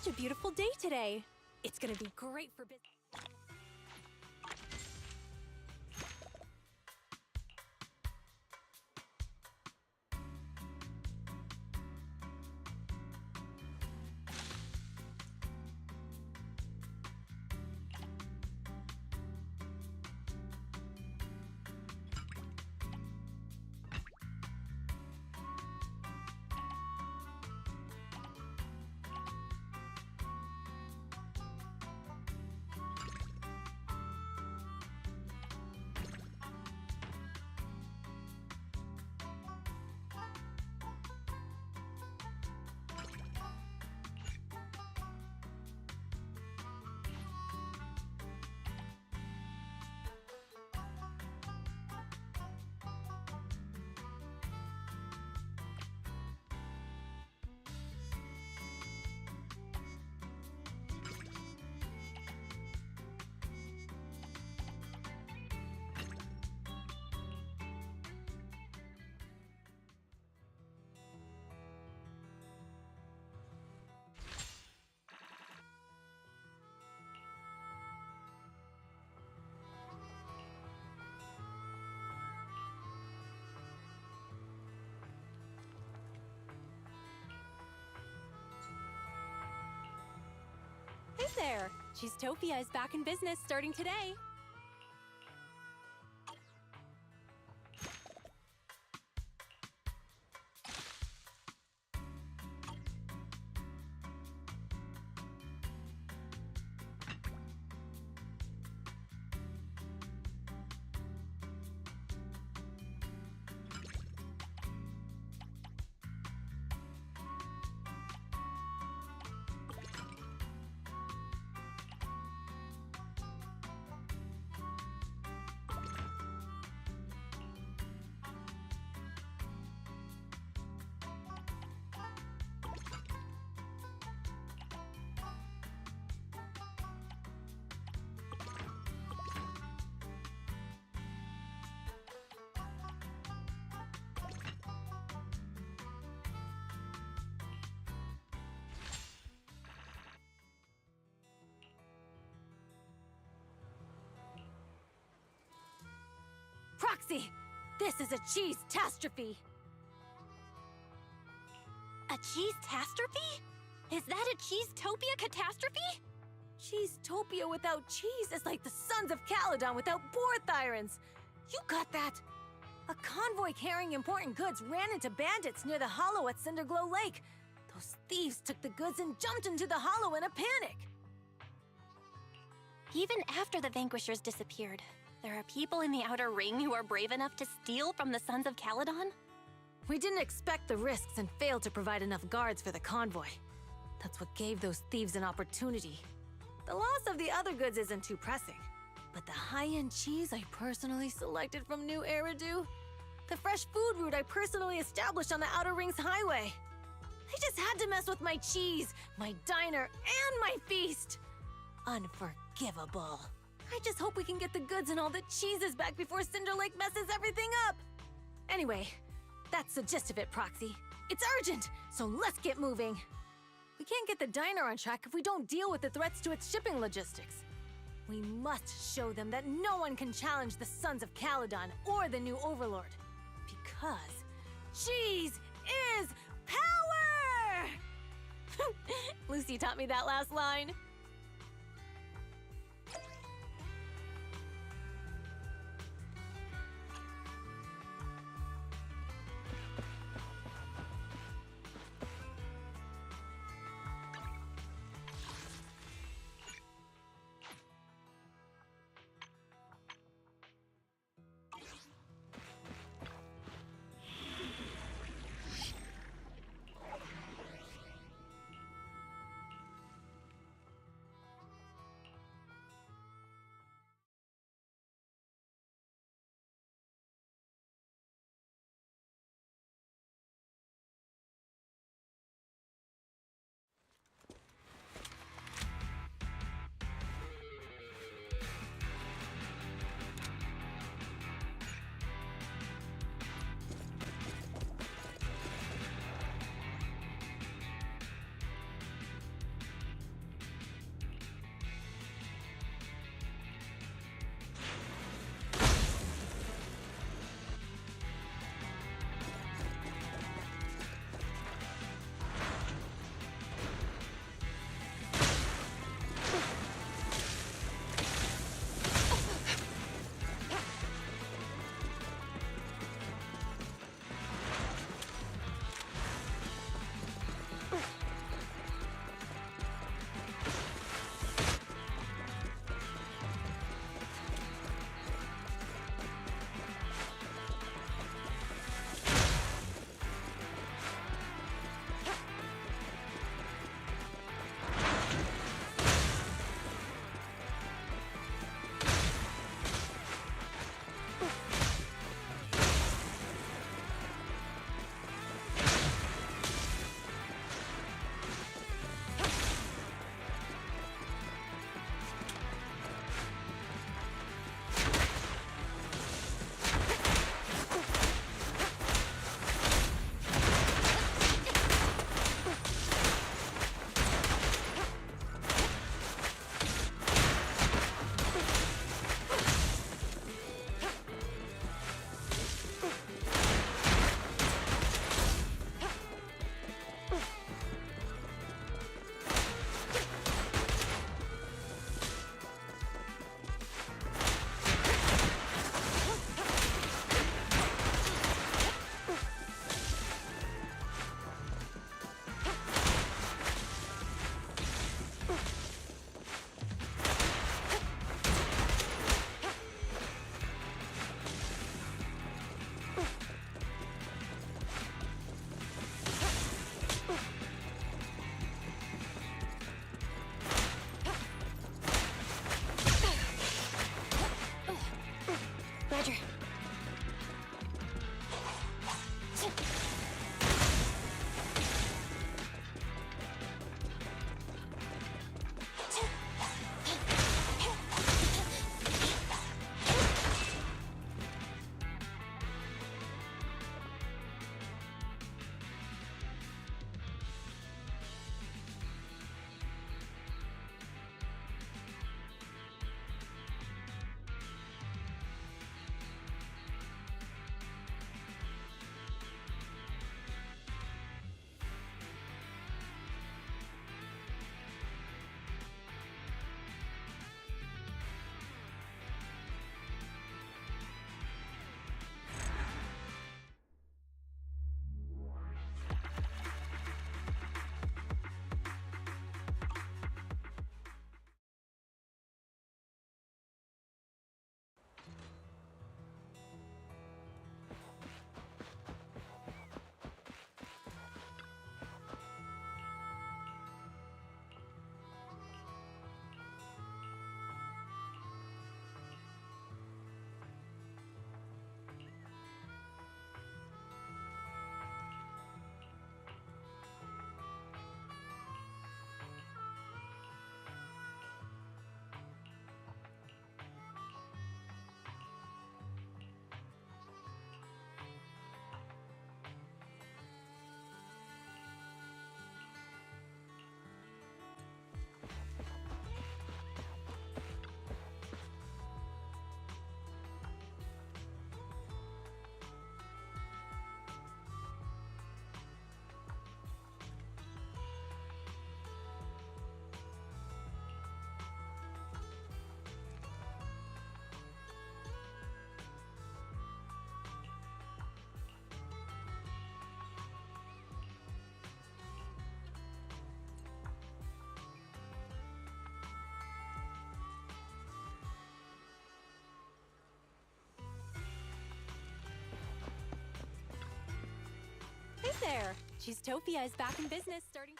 Such a beautiful day today. It's gonna be great for business. Hey there! Cheesetopia is back in business starting today. Proxy! This is a cheese-tastrophe! A cheese-tastrophe? Is that a cheese-topia catastrophe? Cheese-topia without cheese is like the Sons of Caledon without Borthyrans! You got that? A convoy carrying important goods ran into bandits near the hollow at Cinderglow Lake. Those thieves took the goods and jumped into the hollow in a panic. Even after the Vanquishers disappeared, there are people in the Outer Ring who are brave enough to steal from the Sons of Caledon? We didn't expect the risks and failed to provide enough guards for the convoy. That's what gave those thieves an opportunity. The loss of the other goods isn't too pressing, but the high-end cheese I personally selected from New Eridu, The fresh food route I personally established on the Outer Rings highway. They just had to mess with my cheese, my diner, and my feast. Unforgivable. I just hope we can get the goods and all the cheeses back before Cinder Lake messes everything up. Anyway, that's the gist of it, Proxy. It's urgent, so let's get moving. We can't get the diner on track if we don't deal with the threats to its shipping logistics. We must show them that no one can challenge the Sons of Caledon or the new Overlord. Because cheese is power! Lucy taught me that last line. there! Cheesetopia is back in business starting...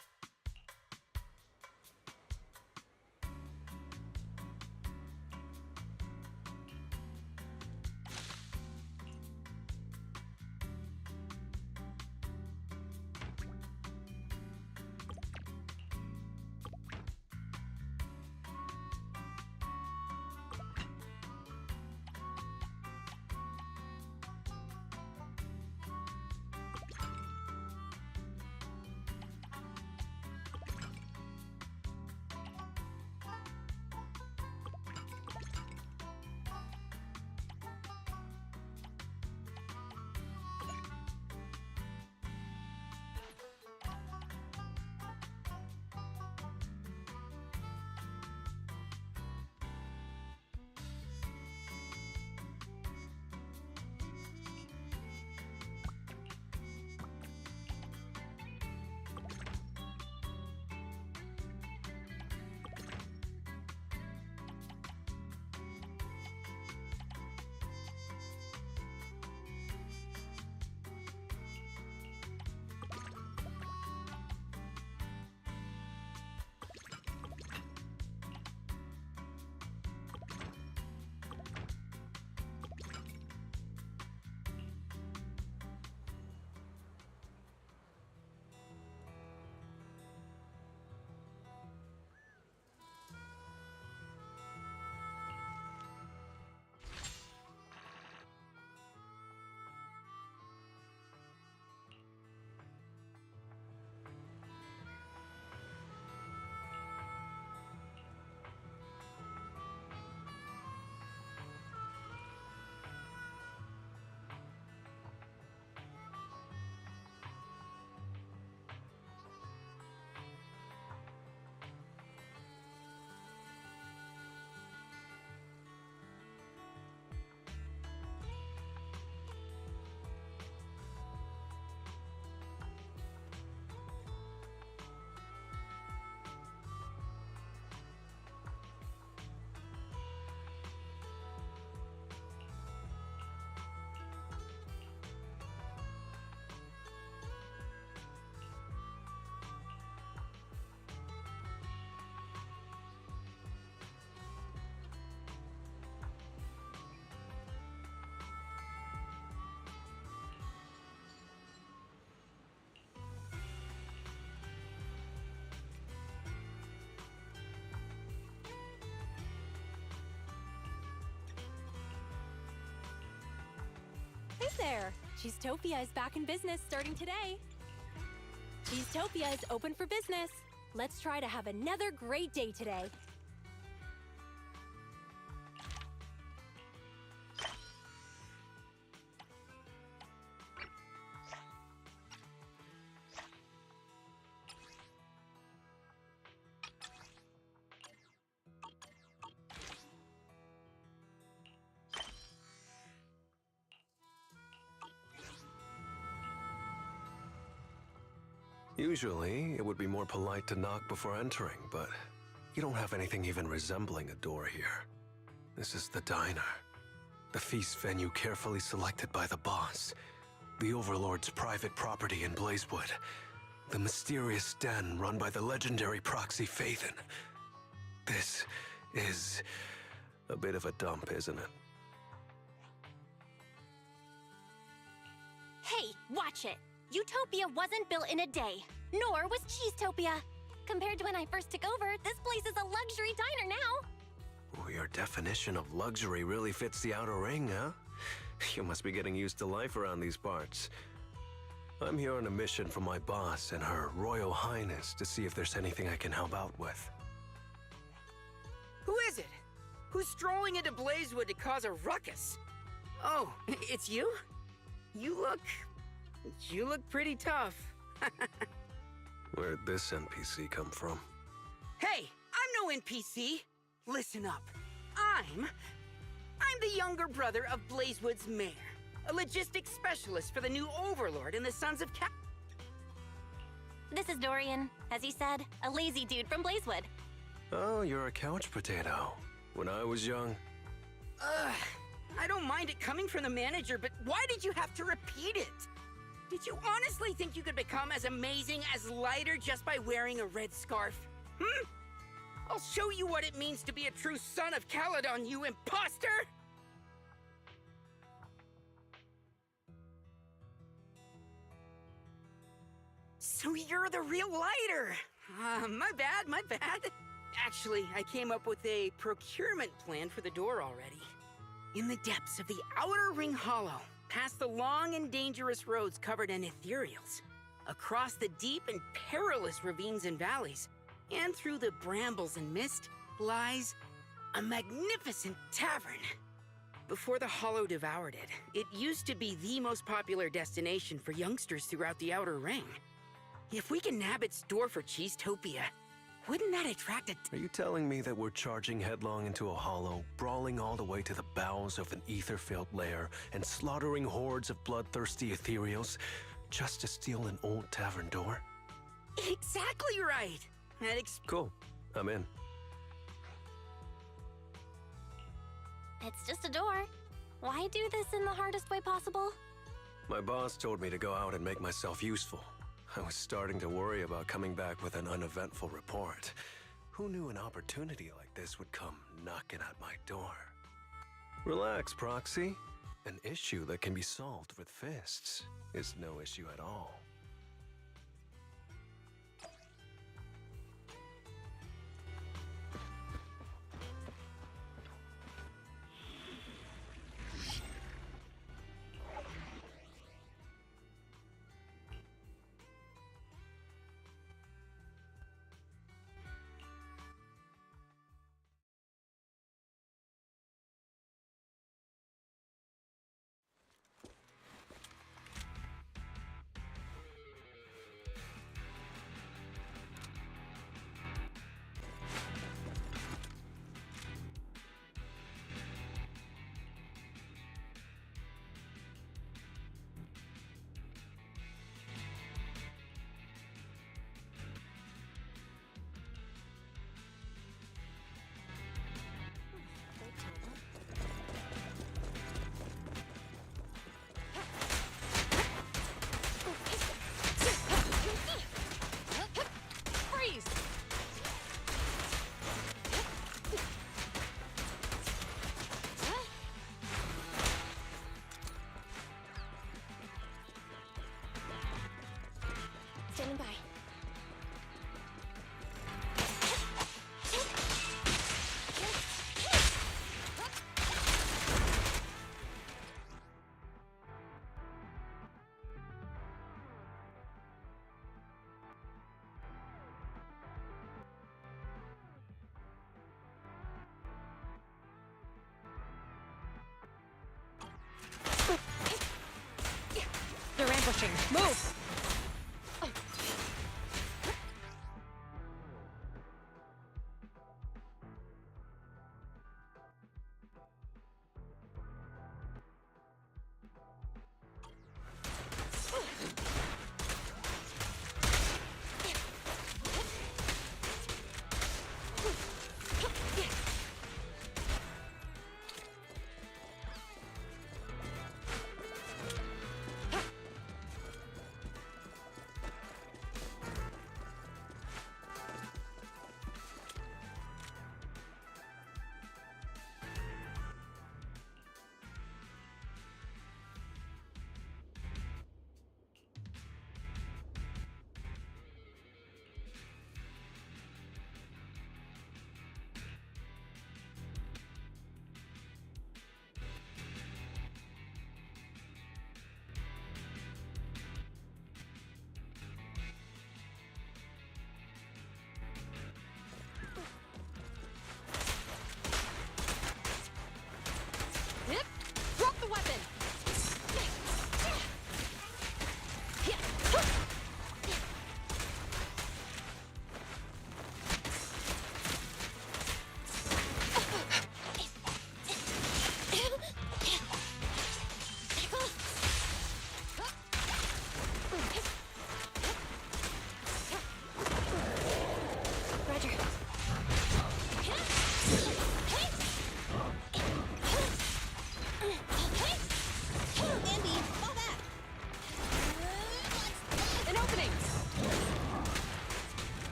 Hey there! Cheesetopia is back in business starting today. Cheesetopia is open for business. Let's try to have another great day today. Usually, it would be more polite to knock before entering, but you don't have anything even resembling a door here. This is the diner. The feast venue carefully selected by the boss. The Overlord's private property in Blazewood. The mysterious den run by the legendary proxy Phaethon. This is a bit of a dump, isn't it? Hey, watch it! Utopia wasn't built in a day, nor was Cheesetopia. Compared to when I first took over, this place is a luxury diner now. Oh, your definition of luxury really fits the outer ring, huh? You must be getting used to life around these parts. I'm here on a mission from my boss and Her Royal Highness to see if there's anything I can help out with. Who is it? Who's strolling into Blazewood to cause a ruckus? Oh, it's you? You look pretty tough. Where'd this NPC come from? Hey, I'm no NPC. Listen up. I'm the younger brother of Blazewood's mayor, a logistics specialist for the new Overlord and the Sons of Cal. This is Dorian, as he said, a lazy dude from Blazewood. Oh, you're a couch potato. When I was young... I don't mind it coming from the manager, but why did you have to repeat it? Did you honestly think you could become as amazing as Lighter just by wearing a red scarf? Hmm? I'll show you what it means to be a true son of Caledon, you imposter! So you're the real Lighter! My bad, my bad. Actually, I came up with a procurement plan for the door already. In the depths of the Outer Ring Hollow, past the long and dangerous roads covered in ethereals, across the deep and perilous ravines and valleys, and through the brambles and mist, lies a magnificent tavern. Before the Hollow devoured it, it used to be the most popular destination for youngsters throughout the Outer Ring. If we can nab its door for Cheesetopia, wouldn't that attract a... Are you telling me that we're charging headlong into a hollow, brawling all the way to the bowels of an ether-filled lair, and slaughtering hordes of bloodthirsty ethereals just to steal an old tavern door? Exactly right! Cool. I'm in. It's just a door. Why do this in the hardest way possible? My boss told me to go out and make myself useful. I was starting to worry about coming back with an uneventful report. Who knew an opportunity like this would come knocking at my door? Relax, Proxy. An issue that can be solved with fists is no issue at all. Standing by. They're ambushing. Move!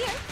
here.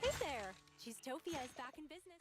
Hey there! DchristR is back in business.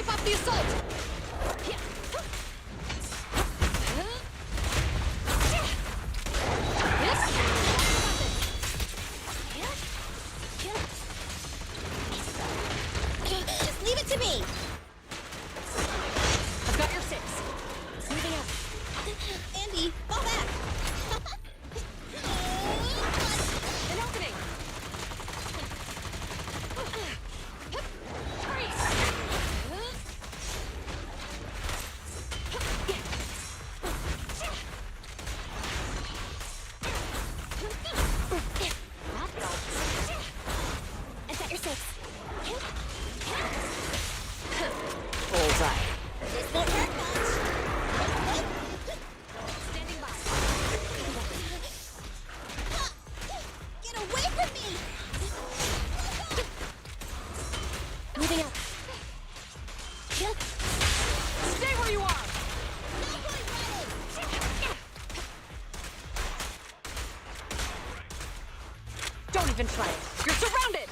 Keep up the assault! Just leave it to me! I've got your six. Moving up. Andy, fall back! An opening! Freeze! I've got your six. Bullseye. This won't hurt much. Standing by. Get away from me! Moving up. Stay where you are! Don't even try it. You're surrounded!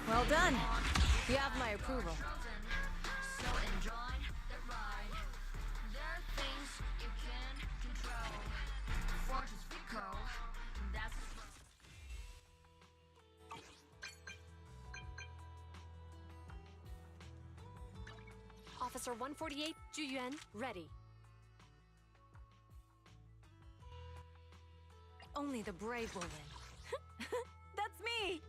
Well done. You have my approval. Officer 148, Juyuan, ready. Only the brave will win. That's me!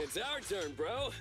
It's our turn, bro.